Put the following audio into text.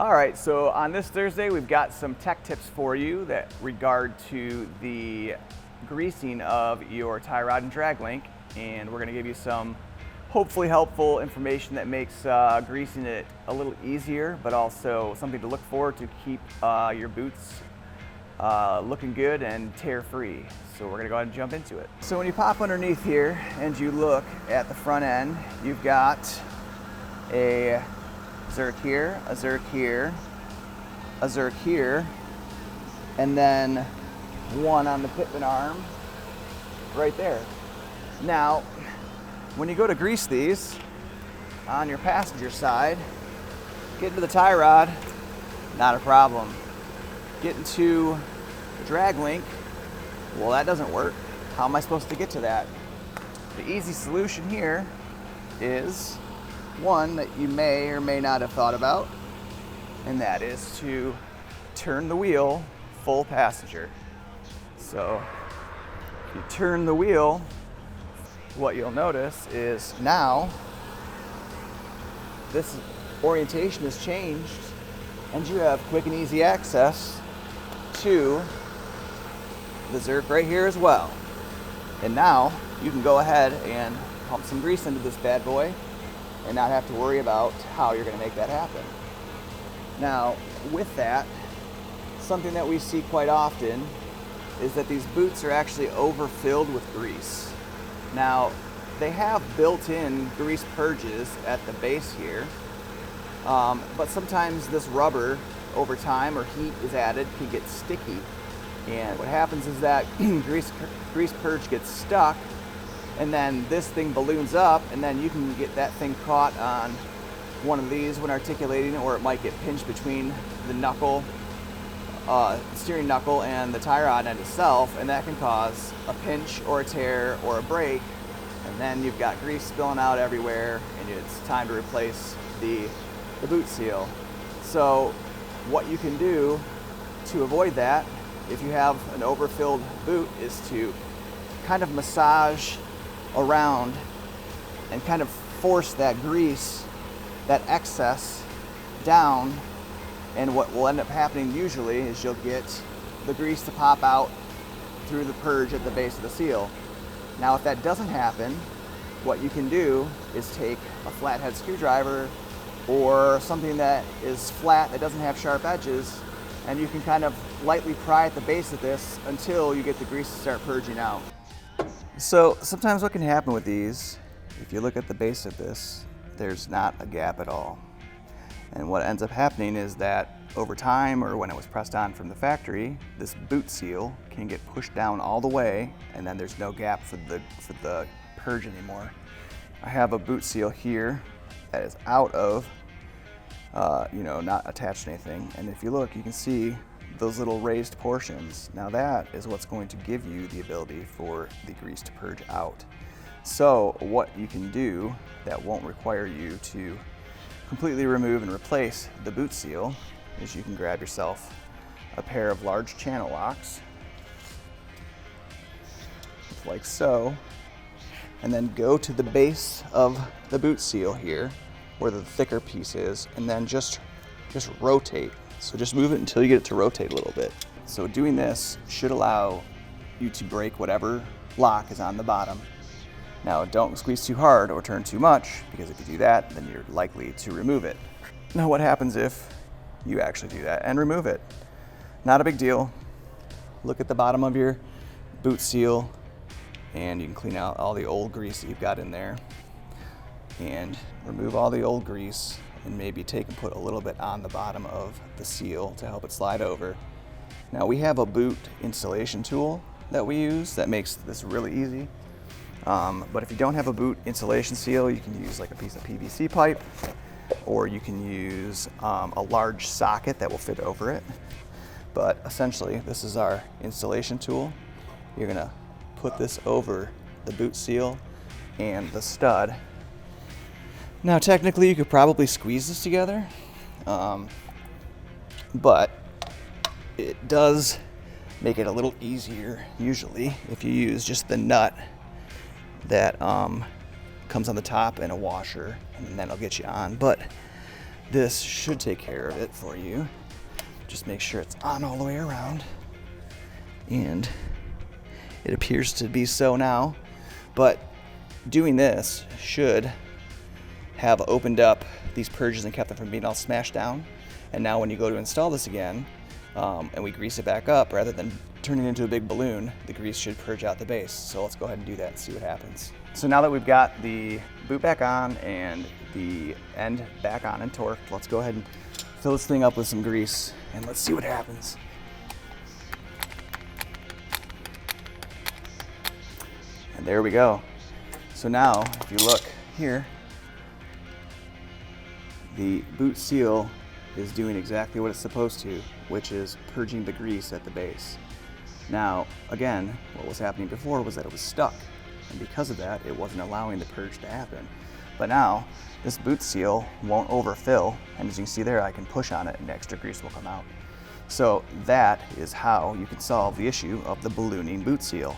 All right, so on this Thursday, we've got some tech tips for you that regard to the greasing of your tie rod and drag link, and we're gonna give you some hopefully helpful information that makes greasing it a little easier, but also something to look for to keep your boots looking good and tear-free. So we're gonna go ahead and jump into it. So when you pop underneath here and you look at the front end, you've got a Zerk here, a Zerk here, a Zerk here, and then one on the pitman arm right there. Now, when you go to grease these on your passenger side, get into the tie rod, not a problem. Get into the drag link, well, that doesn't work. How am I supposed to get to that? The easy solution here is one that you may or may not have thought about, and that is to turn the wheel full passenger. So if you turn the wheel, what you'll notice is now this orientation has changed and you have quick and easy access to the Zerk right here as well. And now you can go ahead and pump some grease into this bad boy and not have to worry about how you're going to make that happen. Now, with that, something that we see quite often is that these boots are actually overfilled with grease. Now, they have built-in grease purges at the base here, but sometimes this rubber, over time or heat is added, can get sticky. And what happens is that grease purge gets stuck, and then this thing balloons up, and then you can get that thing caught on one of these when articulating, or it might get pinched between the knuckle, steering knuckle and the tie rod end itself, and that can cause a pinch or a tear or a break, and then you've got grease spilling out everywhere, and it's time to replace the boot seal. So what you can do to avoid that, if you have an overfilled boot, is to kind of massage around and kind of force that grease, that excess, down, and what will end up happening usually is you'll get the grease to pop out through the purge at the base of the seal. Now if that doesn't happen, what you can do is take a flathead screwdriver or something that is flat that doesn't have sharp edges, and you can kind of lightly pry at the base of this until you get the grease to start purging out. So sometimes what can happen with these, if you look at the base of this, there's not a gap at all. And what ends up happening is that over time, or when it was pressed on from the factory, this boot seal can get pushed down all the way, and then there's no gap for the purge anymore. I have a boot seal here that is out of, not attached to anything. And if you look, you can see those little raised portions. Now that is what's going to give you the ability for the grease to purge out. So what you can do that won't require you to completely remove and replace the boot seal is you can grab yourself a pair of large channel locks, like so, and then go to the base of the boot seal here, where the thicker piece is, and then just rotate. So just move it until you get it to rotate a little bit. So doing this should allow you to break whatever lock is on the bottom. Now don't squeeze too hard or turn too much, because if you do that, then you're likely to remove it. Now what happens if you actually do that and remove it? Not a big deal. Look at the bottom of your boot seal, and you can clean out all the old grease that you've got in there, and remove all the old grease, and maybe take and put a little bit on the bottom of the seal to help it slide over. Now we have a boot installation tool that we use that makes this really easy. But if you don't have a boot installation seal, you can use like a piece of PVC pipe, or you can use a large socket that will fit over it. But essentially, this is our installation tool. You're gonna put this over the boot seal and the stud. Now technically you could probably squeeze this together, but it does make it a little easier usually if you use just the nut that comes on the top and a washer, and then it'll get you on. But This should take care of it for you. Just make sure it's on all the way around. And it appears to be so now, but doing this should have opened up these purges and kept them from being all smashed down. And now when you go to install this again, and we grease it back up, rather than turning it into a big balloon, the grease should purge out the base. So let's go ahead and do that and see what happens. So now that we've got the boot back on and the end back on and torqued, let's go ahead and fill this thing up with some grease and let's see what happens. And there we go. So now, if you look here, the boot seal is doing exactly what it's supposed to, which is purging the grease at the base. Now, again, what was happening before was that it was stuck, and because of that, it wasn't allowing the purge to happen. But now, this boot seal won't overfill, and as you can see there, I can push on it and extra grease will come out. So that is how you can solve the issue of the ballooning boot seal.